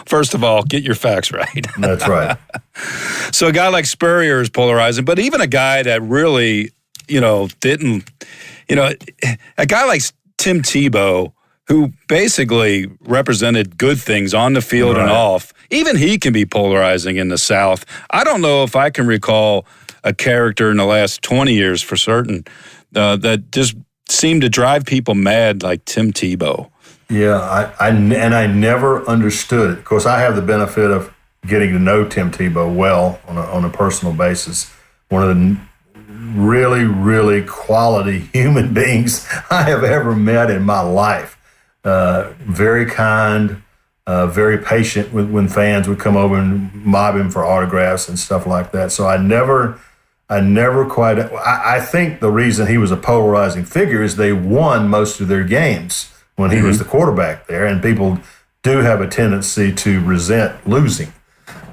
first of all, get your facts right. That's right. So a guy like Spurrier is polarizing, but even a guy that really, didn't, a guy like Tim Tebow, who basically represented good things on the field and off, even he can be polarizing in the South. I don't know if I can recall a character in the last 20 years for certain that just seemed to drive people mad like Tim Tebow. Yeah, I never understood it. Of course, I have the benefit of getting to know Tim Tebow well on a personal basis. One of the really, really quality human beings I have ever met in my life. Very kind, very patient when fans would come over and mob him for autographs and stuff like that. So I never quite. I think the reason he was a polarizing figure is they won most of their games when he was the quarterback there, and people do have a tendency to resent losing.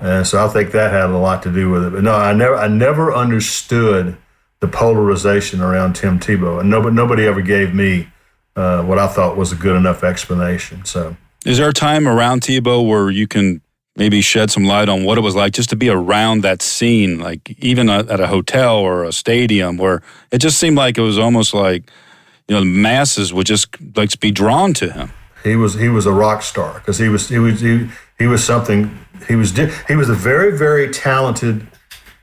So I think that had a lot to do with it. But no, I never understood the polarization around Tim Tebow, and nobody ever gave me what I thought was a good enough explanation. So, is there a time around Tebow where you can maybe shed some light on what it was like just to be around that scene, like even at a hotel or a stadium, where it just seemed like it was almost like, the masses would just like be drawn to him? He was a rock star because he was something. He was a very, very talented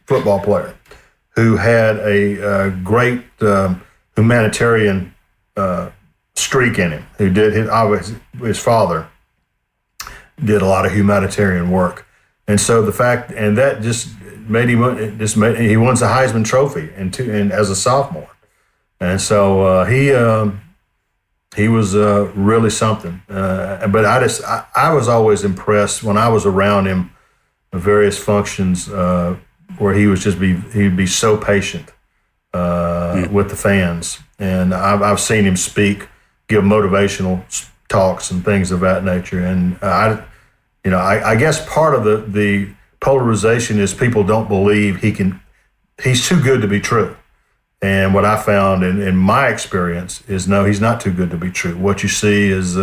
football player who had a great humanitarian streak in him. His father did a lot of humanitarian work, and so that just made him. He won the Heisman Trophy and as a sophomore, and so he was really something. But I was always impressed when I was around him at various functions where he'd be so patient with the fans, and I've seen him speak, give motivational talks and things of that nature. And I guess part of the polarization is people don't believe he's too good to be true. And what I found in my experience is, no, he's not too good to be true. What you see is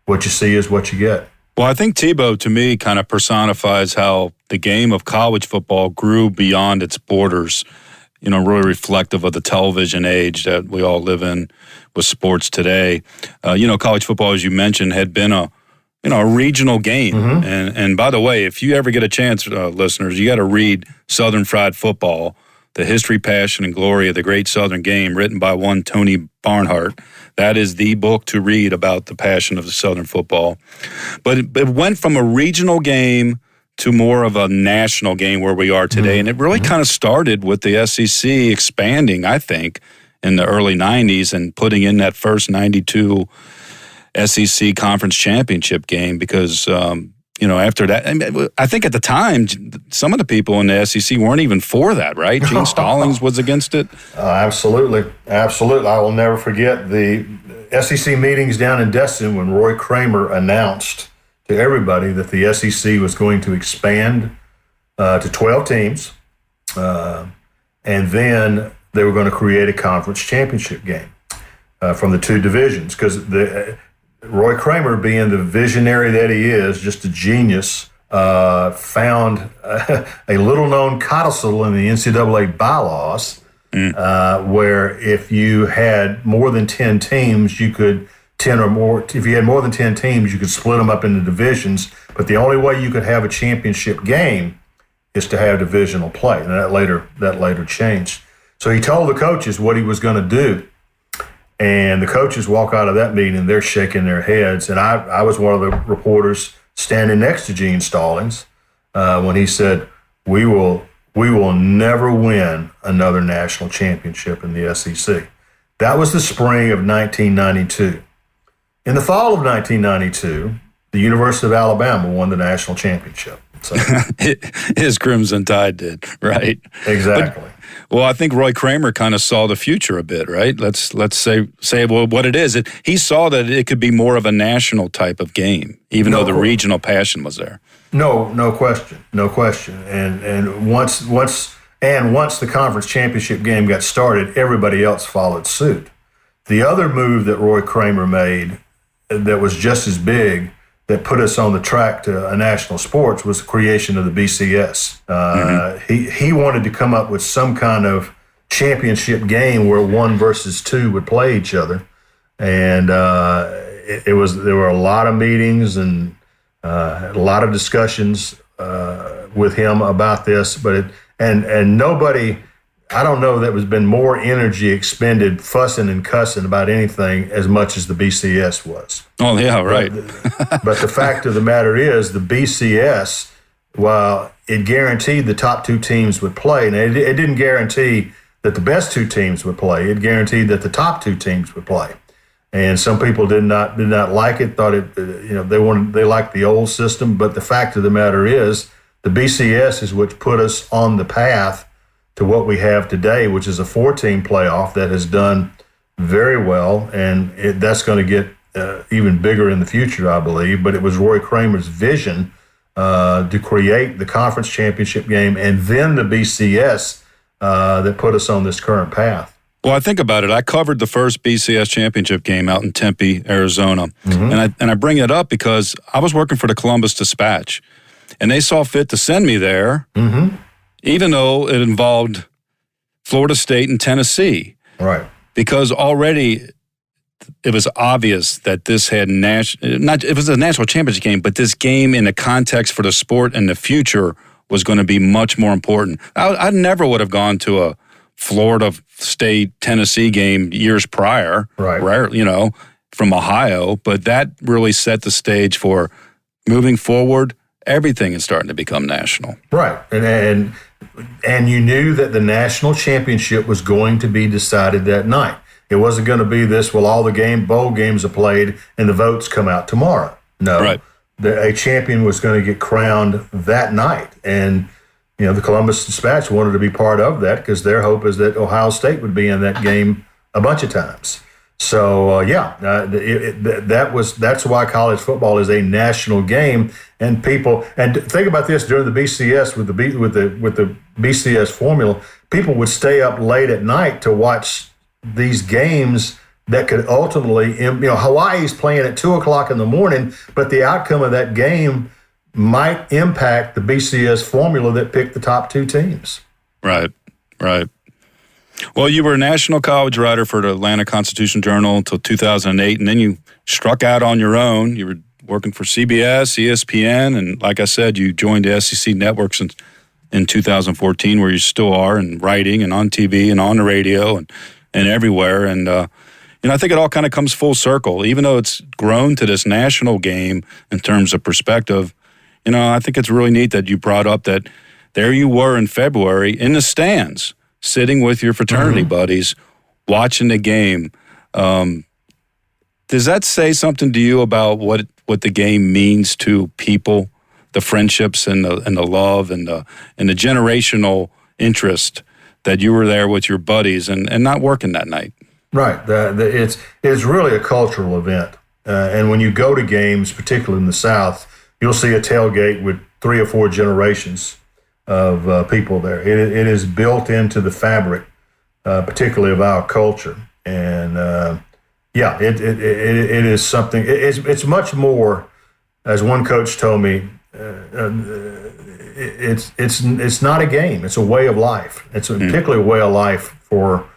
what you get. Well, I think Tebow, to me, kind of personifies how the game of college football grew beyond its borders, really reflective of the television age that we all live in with sports today. College football, as you mentioned, had been a regional game. Mm-hmm. And by the way, if you ever get a chance, listeners, you got to read Southern Fried Football, The History, Passion, and Glory of the Great Southern Game, written by one Tony Barnhart. That is the book to read about the passion of the Southern football. But it went from a regional game to more of a national game where we are today. Mm-hmm. And it really kind of started with the SEC expanding, I think, in the early 90s and putting in that first 92 SEC Conference Championship game because, after that, I think at the time, some of the people in the SEC weren't even for that, right? Gene Stallings was against it. Absolutely. I will never forget the SEC meetings down in Destin when Roy Kramer announced to everybody that the SEC was going to expand to 12 teams, and then they were going to create a conference championship game from the two divisions because Roy Kramer, being the visionary that he is, just a genius, found a little-known codicil in the NCAA bylaws where if you had more than 10 teams, you could if you had more than 10 teams, you could split them up into divisions. But the only way you could have a championship game is to have divisional play, and that later changed. So he told the coaches what he was going to do. And the coaches walk out of that meeting, they're shaking their heads. And I was one of the reporters standing next to Gene Stallings when he said, we will never win another national championship in the SEC. That was the spring of 1992. In the fall of 1992, the University of Alabama won the national championship. So his Crimson Tide did, right? Exactly. Well, I think Roy Kramer kind of saw the future a bit, right? Let's say what it is. He saw that it could be more of a national type of game, even though the regional passion was there. No question. And once And once the conference championship game got started, everybody else followed suit. The other move that Roy Kramer made that was just as big, that put us on the track to a national sports, was the creation of the BCS. He wanted to come up with some kind of championship game where 1 versus 2 would play each other. And there were a lot of meetings and a lot of discussions with him about this, but and nobody, I don't know that has been more energy expended fussing and cussing about anything as much as the BCS was. Oh, yeah, right. But the fact of the matter is, the BCS, while it guaranteed the top 2 teams would play, and it didn't guarantee that the best 2 teams would play. It guaranteed that the top 2 teams would play. And some people did not like it, thought it, they liked the old system. But the fact of the matter is, the BCS is what put us on the path to what we have today, which is a 4-team playoff that has done very well, and that's going to get even bigger in the future, I believe. But it was Roy Kramer's vision to create the conference championship game and then the BCS that put us on this current path. Well, I think about it. I covered the first BCS championship game out in Tempe, Arizona, and I bring it up because I was working for the Columbus Dispatch, and they saw fit to send me there, even though it involved Florida State and Tennessee. Right. Because already it was obvious that this had it was a national championship game, but this game in the context for the sport and the future was going to be much more important. I never would have gone to a Florida State Tennessee game years prior, right? From Ohio, but that really set the stage for moving forward. Everything is starting to become national, right? And you knew that the national championship was going to be decided that night. It wasn't going to be this. Well, all the bowl games are played and the votes come out tomorrow. No, right. A champion was going to get crowned that night, and the Columbus Dispatch wanted to be part of that because their hope is that Ohio State would be in that game a bunch of times. So that's why college football is a national game, and think about this: during the BCS with the BCS formula, people would stay up late at night to watch these games that could ultimately, Hawaii's playing at 2:00 in the morning, but the outcome of that game might impact the BCS formula that picked the top 2 teams. Right. Well, you were a national college writer for the Atlanta Constitution-Journal until 2008, and then you struck out on your own. You were working for CBS, ESPN, and like I said, you joined the SEC Network in 2014, where you still are, and writing and on TV and on the radio and everywhere. And, I think it all kind of comes full circle. Even though it's grown to this national game in terms of perspective, I think it's really neat that you brought up that there you were in February in the stands, sitting with your fraternity buddies, watching the game. Does that say something to you about what the game means to people, the friendships and the love and the generational interest that you were there with your buddies and not working that night? Right. It's really a cultural event. And when you go to games, particularly in the South, you'll see a tailgate with 3 or 4 generations of people there. It is built into the fabric, particularly of our culture. And it is something. It's much more, as one coach told me. It's not a game. It's a way of life. It's particularly a way of life for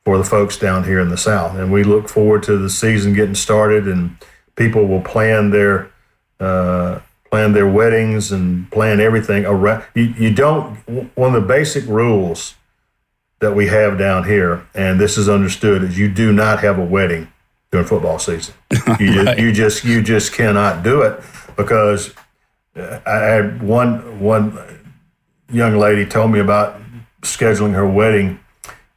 the folks down here in the South. And we look forward to the season getting started, and people will plan their weddings and plan everything around. One of the basic rules that we have down here, and this is understood, is you do not have a wedding during football season. You just cannot do it, because I had one young lady told me about scheduling her wedding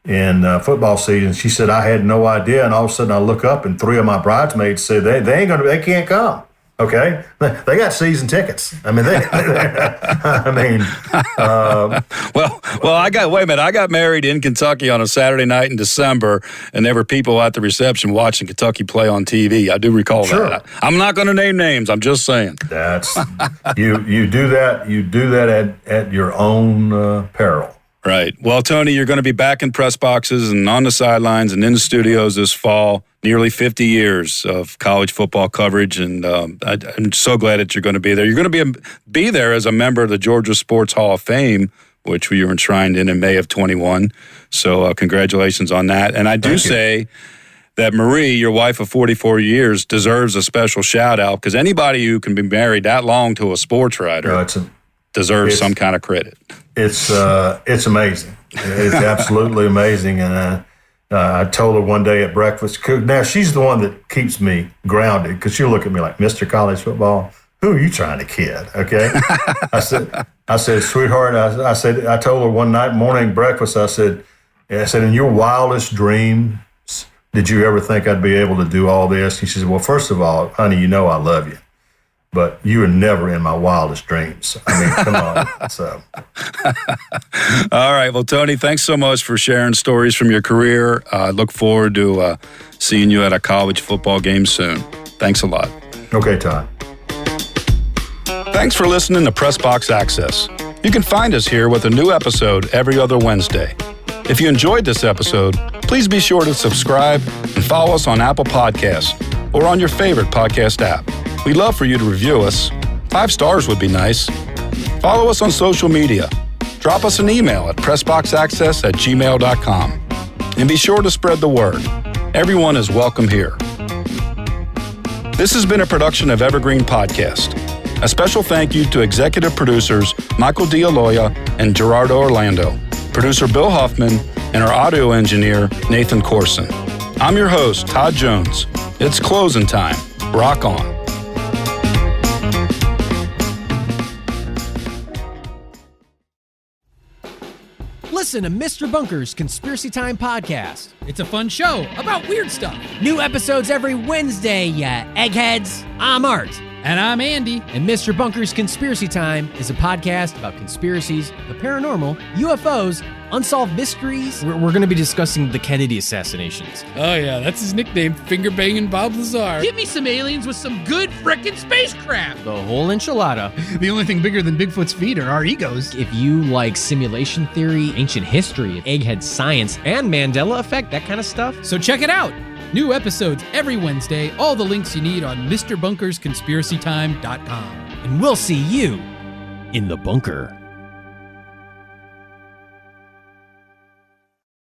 in football season. She said, I had no idea, and all of a sudden I look up and 3 of my bridesmaids said they can't come. Okay, they got season tickets. I mean, wait a minute. I got married in Kentucky on a Saturday night in December, and there were people at the reception watching Kentucky play on TV. I do recall that. I'm not going to name names. I'm just saying. That's you do that. You do that at your own peril. Right. Well, Tony, you're going to be back in press boxes and on the sidelines and in the studios this fall. Nearly 50 years of college football coverage, and I'm so glad that you're going to be there. You're going to be there as a member of the Georgia Sports Hall of Fame, which we were enshrined in May of 21. So congratulations on that. And I do say that Marie, your wife of 44 years, deserves a special shout-out because anybody who can be married that long to a sports writer deserves some kind of credit. It's amazing. It's absolutely amazing. And I told her one day at breakfast, now she's the one that keeps me grounded because she'll look at me like, Mr. College Football, who are you trying to kid? Okay. I said, sweetheart, I told her one night morning breakfast, I said, in your wildest dreams, did you ever think I'd be able to do all this? She says, well, first of all, honey, you know I love you. But you were never in my wildest dreams. I mean, come on. So. All right. Well, Tony, thanks so much for sharing stories from your career. I look forward to seeing you at a college football game soon. Thanks a lot. Okay, Todd. Thanks for listening to Press Box Access. You can find us here with a new episode every other Wednesday. If you enjoyed this episode, please be sure to subscribe and follow us on Apple Podcasts or on your favorite podcast app. We'd love for you to review us. 5 stars would be nice. Follow us on social media. Drop us an email at pressboxaccess@gmail.com. And be sure to spread the word. Everyone is welcome here. This has been a production of Evergreen Podcast. A special thank you to executive producers Michael D'Aloia and Gerardo Orlando, producer Bill Huffman, and our audio engineer Nathan Corson. I'm your host, Todd Jones. It's closing time. Rock on. Listen to Mr. Bunker's Conspiracy Time podcast. It's a fun show about weird stuff. New episodes every Wednesday, ya eggheads. I'm Art. And I'm Andy. And Mr. Bunker's Conspiracy Time is a podcast about conspiracies, the paranormal, UFOs, unsolved mysteries. We're going to be discussing the Kennedy assassinations. Oh, yeah, that's his nickname, Finger-Banging Bob Lazar. Give me some aliens with some good frickin' spacecraft. The whole enchilada. The only thing bigger than Bigfoot's feet are our egos. If you like simulation theory, ancient history, egghead science, and Mandela effect, that kind of stuff. So check it out. New episodes every Wednesday. All the links you need on MrBunkersConspiracyTime.com. And we'll see you in the bunker.